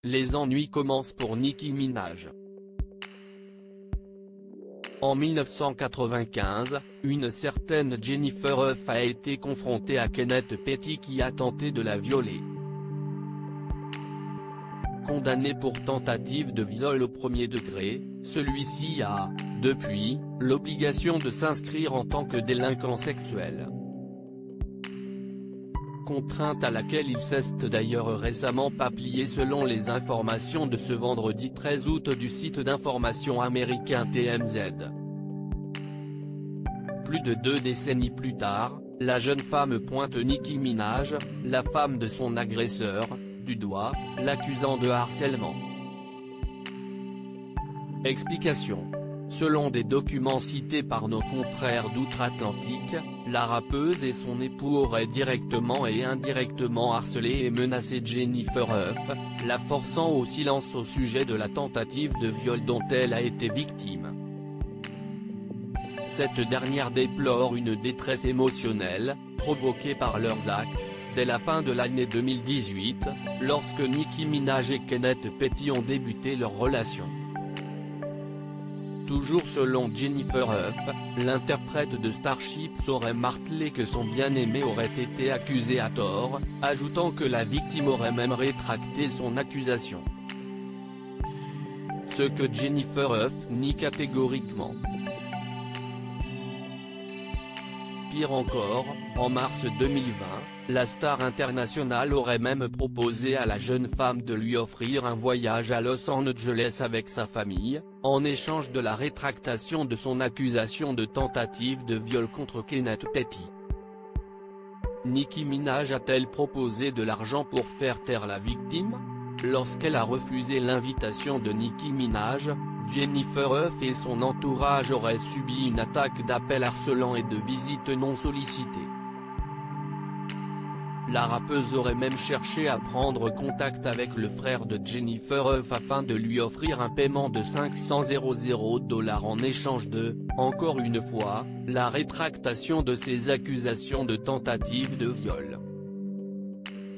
les ennuis commencent pour Nicki Minaj. En 1995, une certaine Jennifer Hough a été confrontée à Kenneth Petty qui a tenté de la violer. Condamné pour tentative de viol au premier degré, celui-ci a, depuis, l'obligation de s'inscrire en tant que délinquant sexuel. Contrainte à laquelle il s'est d'ailleurs récemment pas plié selon les informations de ce vendredi 13 août du site d'information américain TMZ. Plus de 2 décennies plus tard, la jeune femme pointe Nicki Minaj, la femme de son agresseur, du doigt, l'accusant de harcèlement. Explication. Selon des documents cités par nos confrères d'outre-Atlantique, la rappeuse et son époux auraient directement et indirectement harcelé et menacé Jennifer Hough, la forçant au silence au sujet de la tentative de viol dont elle a été victime. Cette dernière déplore une détresse émotionnelle, provoquée par leurs actes, dès la fin de l'année 2018, lorsque Nicki Minaj et Kenneth Petty ont débuté leur relation. Toujours selon Jennifer Hough, l'interprète de Starships aurait martelé que son bien-aimé aurait été accusé à tort, ajoutant que la victime aurait même rétracté son accusation. Ce que Jennifer Hough nie catégoriquement. Pire encore, en mars 2020, la star internationale aurait même proposé à la jeune femme de lui offrir un voyage à Los Angeles avec sa famille, en échange de la rétractation de son accusation de tentative de viol contre Kenneth Petty. Nicki Minaj a-t-elle proposé de l'argent pour faire taire la victime? Lorsqu'elle a refusé l'invitation de Nicki Minaj, Jennifer Hough et son entourage auraient subi une attaque d'appels harcelants et de visites non sollicitées. La rappeuse aurait même cherché à prendre contact avec le frère de Jennifer Hough afin de lui offrir un paiement de $500 en échange de, encore une fois, la rétractation de ses accusations de tentative de viol.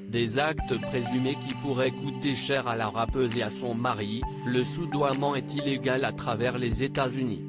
Des actes présumés qui pourraient coûter cher à la rappeuse et à son mari. Le soudoiement est illégal à travers les États-Unis.